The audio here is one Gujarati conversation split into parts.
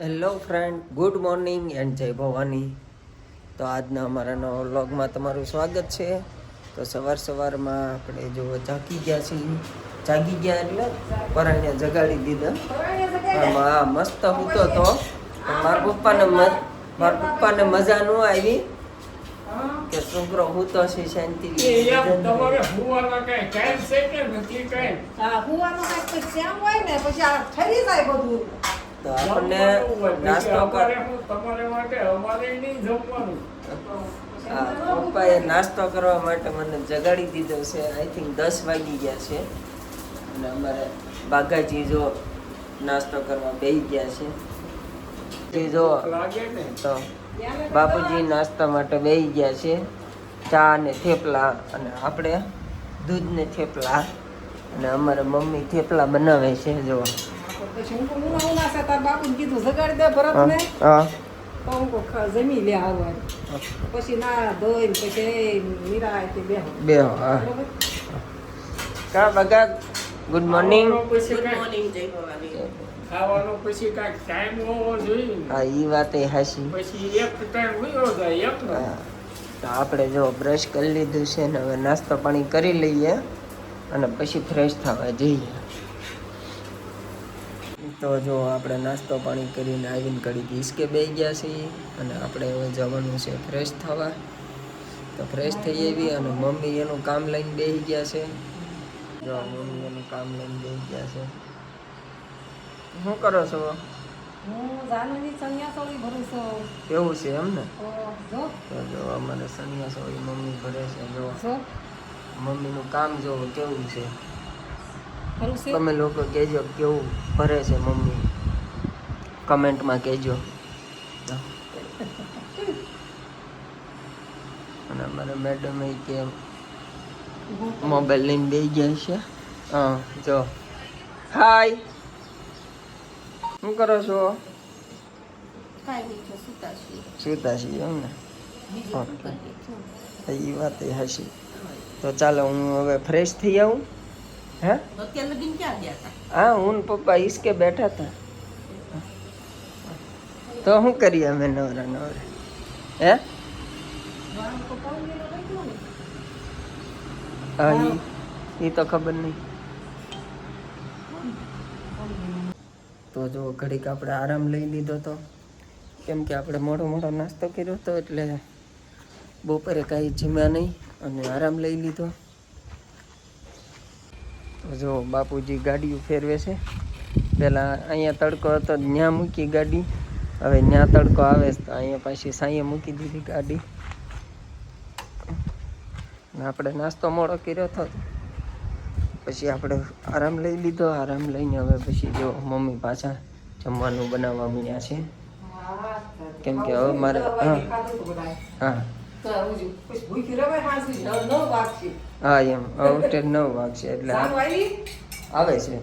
Hello friend, good morning and જય ભવાની. તો આજના અમારા નવા વ્લોગમાં તમારું સ્વાગત છે. તો સવારમાં આપણે જો જાગી ગયા એટલે પરાણે જગાડી દીધા. હા, મસ્ત હૂતો તો મારા પપ્પાને મજા ન આવી કે છોકરો હૂતો છે શાંતિ. તો આપણને નાસ્તો પપ્પાએ નાસ્તો કરવા માટે મને જગાડી દીધો છે. આઈ થિંક 10 વાગી ગયા છે અને અમારે બાગાજી જો નાસ્તો કરવા બેસી ગયા છે. જો તો બાપુજી નાસ્તા માટે બેસી ગયા છે. ચા ને થેપલા અને આપણે દૂધ ને થેપલા અને અમારે મમ્મી થેપલા બનાવે છે. જો પછી હું ઉના છે તાર બાપુને કીધું જગાડી દે ભરતને. તો હું જમી લે આવવા પછી ના ધોઈ પછી નિરાતે બેહો. હા કા બગા ગુડ મોર્નિંગ. ખાવાનો પછી કાંઈક ટાઈમ હોવો જોઈએ. હા, ઈ વાત એ હાચી. પછી એક ટાઈમ વયો જાય એક. તો આપણે જો બ્રશ કરી લીધું છે ને હવે નાસ્તો પાણી કરી લઈએ અને પછી ફ્રેશ થવા જઈએ. તો જો આપણે નાસ્તો પાણી કરીને આવીને ઘડી હિસકે બેસી ગયા છીએ અને આપણે હવે જવાનું છે ફ્રેશ થવા. તો ફ્રેશ થઈ આવી અને મમ્મી એનું કામ લઈને બેસી ગયા છે. જો મમ્મી એનું કામ લઈને બેસી ગયા છે. શું કરો છો? હું જાનવી સંન્યાસોળી ભરું છું. કેવું છે એમ ને? જો તો જો અમારે સંન્યાસોળી મમ્મી ભરે છે. જો જો મમ્મીનું કામ જો કેવું છે. ભરું છે. તમે લોકો કહેજો કેવું ભરે છે મમ્મી, કમેન્ટમાં કહેજો. અને અમારે મેડમ કે મોબાઈલ લઈને બેસી ગયા છે. હા જો હાય, શું કરો છો? સુતા છીએ એમ ને? એ વાત એ હસી. તો ચાલો હું હવે ફ્રેશ થઈ આવું. હે હા, હું પપ્પા ઈસકે બેઠા હતા. તો શું કરીએ અમે નવરા હે? હા, એ તો ખબર નહીં. તો જો ઘડીક આપણે આરામ લઈ લીધો તો, કેમ કે આપણે મોટો નાસ્તો કર્યો હતો એટલે બપોરે કાંઈ જમ્યા નહીં અને આરામ લઈ લીધો. તો જો બાપુજી ગાડીઓ ફેરવે છે. પહેલાં અહીંયા તડકો હતો ત્યાં મૂકી ગાડી, હવે ત્યાં તડકો આવે તો અહીંયા પાછી સાંયે મૂકી દીધી ગાડી. આપણે નાસ્તો મોડો કર્યો હતો પછી આપણે આરામ લઈ લીધો. આરામ લઈને હવે પછી જો મમ્મી પાછા જમવાનું બનાવવા મળ્યા છે. કેમ કે હવે મારે હા એમ હવે 9 વાગશે એટલે આવે છે.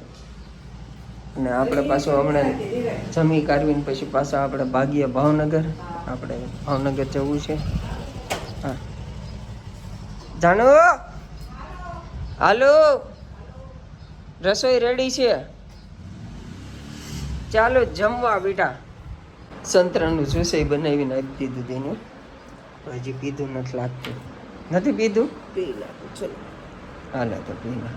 અને આપણે પાછું હમણાં જમી કાઢવીને પછી પાછા આપણે ભાગીએ ભાવનગર. આપણે ભાવનગર જવું છે. હા જાણો હાલો, રસોઈ રેડી છે, ચાલો જમવા બેટા. સંતરાનું રસોઈ બનાવીને આપી દીધું તેનું. હજી પીધું નથી લાગતું. નથી પીધું? પી લાગતું. ચલો હાલે તો પી લે.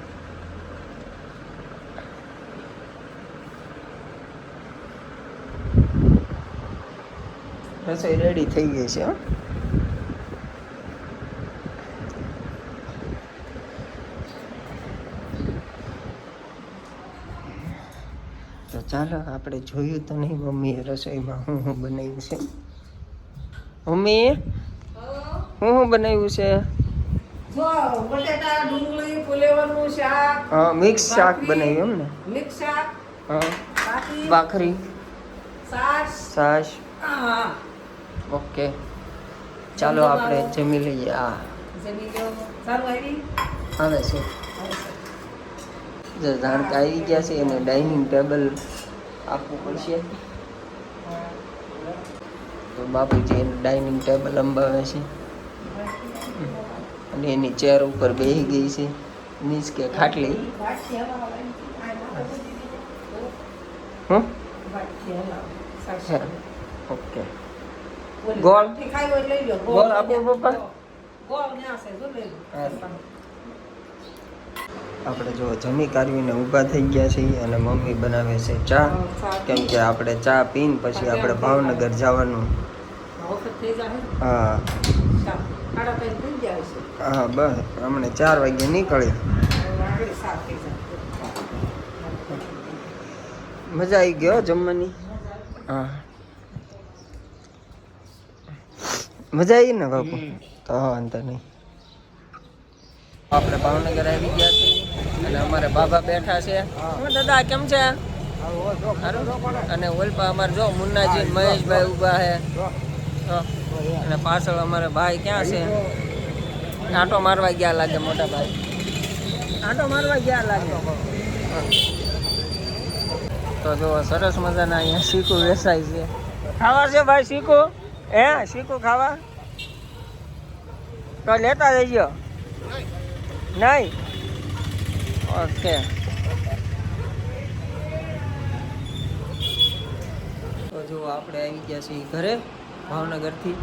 રસોઈ રેડી થઈ ગઈ છે. તો ચાલો આપણે જોયું તો નહીં મમ્મીએ રસોઈમાં શું બનાવ્યું છે. મમ્મી શું બનાવ્યું છે? બટેટા ડુંગળી ફુલેવરનું શાક. હા, મિક્સ શાક બનાવ્યું એમ ને? મિક્સ શાક. હા, ભાખરી, છાશ. હા, ઓકે, ચાલો આપણે જમી લઈએ. આ જમી લો. સારું આવી આવે છે. જો ધાણકા આવી ગયા છે એને ડાઇનિંગ ટેબલ આપવું પડશે. તો બાપુજી એને ડાઇનિંગ ટેબલ અંબાવે છે અને એની ચેર ઉપર બેસી ગઈ છે. મીન્સ કે ખાટલી. સરસ. ઓકે ઓલી ગોળ? થી ખાઈ હોય લઈ લો ગોળ આપો પપ્પા? ગોળ ન્યા છે જો લઈ લો હા. આપણે જો જમી કાઢવીને ઊભા થઈ ગયા છીએ અને મમ્મી બનાવે છે ચા, કેમ કે આપણે ચા પીને પછી આપણે ભાવનગર જવાનું. વખત થઈ જાય ને. હા આડા કઈ થઈ જાય છે હા બસ હમણે 4 વાગે નીકળી. આગળ સાફ થઈ જાય મજા આવી ગયો જમવાની. હા મજા આવી ને બાપુ? તો વાંધો નહીં. આપણે ભાવનગર આવી ગયા છીએ અને અમારે બાબા બેઠા છે. હું દાદા કેમ છે? સારું? અને ઓલપા અમારે જો મુન્નાજી મહેશભાઈ ઊભા છે. અને પાછળ અમારે ભાઈ ક્યાં છે? આંટો મારવા ગયા લાગે મોટા ભાઈ. આંટો મારવા ગયા લાગે. તો જો સરસ મજાના અહીંયા શીખું વેચાય છે. ખાવા છે ભાઈ શીખું? હે શીખું ખાવા? તો લેતા જઈજો. નહીં? ઓકે. તો જો આપણે આવી ગયા છીએ ઘરે ભાવનગરથી.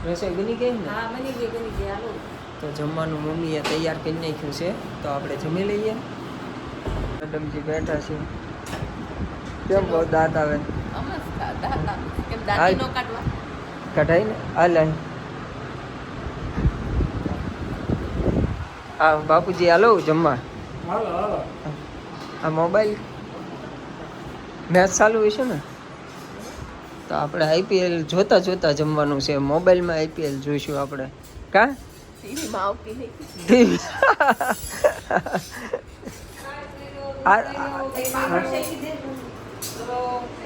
રસોઈ બની ગઈ ને? હા બની ગઈ હાલો તો જમવાનું મમ્મીએ તૈયાર કરી નાખ્યું છે, તો આપણે જમી લઈએ. મેડમજી બેઠા છે. કેમ બહુ દાંત આવે? કઢાઈ ને હાલ હા બાપુજી હાલો જમવા. હાલો હાલો. આ મોબાઈલ મેચ ચાલુ હોય છે ને, તો આપણે આઈપીએલ જોતા જોતા જમવાનું છે. મોબાઈલમાં આઈપીએલ જોઈશું આપણે. કા ટીવીમાં આવતી નહીં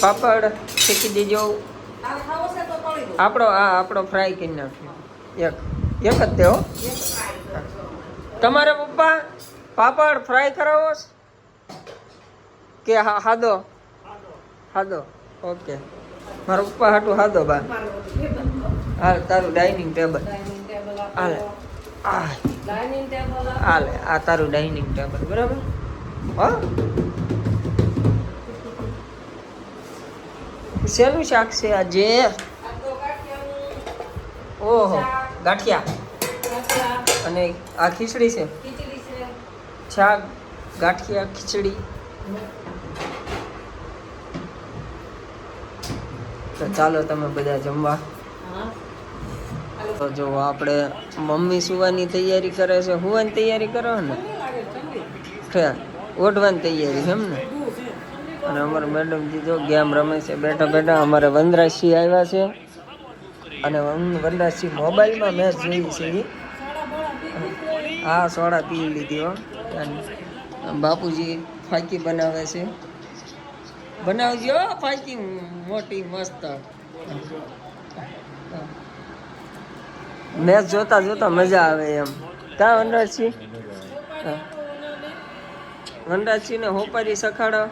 પાપડ શેકી દેજો. ખાવો છે તો પડી દો આપણો ફ્રાય કરી નાખ્યો. એક જ તેઓ તમારે પપ્પા પાપડ ફ્રાય કરાવો કે હાદો? હાદો. ઓકે મારા પપ્પા હાટું હાદો બા. હાલ તારું ડાઇનિંગ ટેબલ હાલે. હાલે આ તારું ડાઇનિંગ ટેબલ બરાબર. હા શેનું શાક છે આજે? ઓહો ગાંઠિયા અને આ ખીચડી છે. શાક ગાંઠિયા ખીચડી. તો ચાલો તમે બધા જમવા. તો જો આપણે મમ્મી સુવાની તૈયારી કરે છે. સુવાની તૈયારી કરો ને? ઓઢવાની તૈયારી એમ ને? અને અમારા મેડમજી જો ગેમ રમે છે બેઠા બેઠા. અમારે વનરાજસિંહ આવ્યા છે અને વનરાજસિંહ મોબાઈલમાં મેચ જોઈ છે. હા સોડા પી લીધી હો. બાપુજી ફાકી બનાવે છે. બનાવજો ફાકી મોટી મસ્ત. મેચ જોતા જોતા મજા આવે એમ. કા વનરાજસિંહ? વનરાજસિંહને હોપારી સખાડો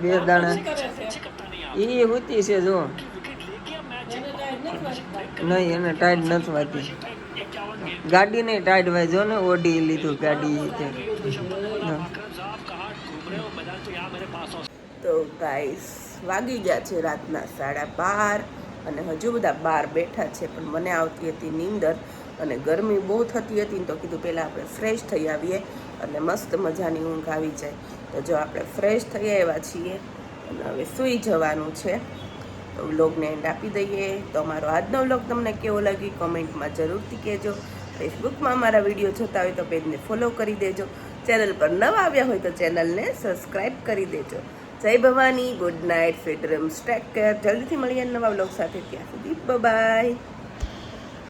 2 દાણા. એ હોતી છે જો. નહીં એને ટાઈટ નથી વાતી. ગાડી નહીં ટાઈટ વાય જો ને. ઓડી લીધું ગાડી. તો ગાઈસ વાગી ગયા છે રાતના 12:30 અને હજુ બધા બહાર બેઠા છે, પણ મને આવતી હતી નીંદર અને ગરમી બહુ થતી હતી ને, તો કીધું પહેલાં આપણે ફ્રેશ થઈ આવીએ અને મસ્ત મજાની ઊંઘ આવી જાય. તો જો આપણે ફ્રેશ થઈ આવ્યા છીએ અને હવે સૂઈ જવાનું છે. તો વ્લોગને એન્ડ આપી દઈએ. તો અમારો આજનો વ્લોગ તમને કેવો લાગ્યો કોમેન્ટમાં જરૂરથી કહેજો. ફેસબુકમાં અમારા વિડીયો જોતા હોય તો પેજને ફોલો કરી દેજો. ચેનલ પર નવા આવ્યા હોય તો ચેનલને સબસ્ક્રાઈબ કરી દેજો. જય Bhavani. Good night. Sweet dreams. Take care. જલ્દીથી મળીએ નવા વ્લોગ સાથે. ત્યાં સુધી બાય.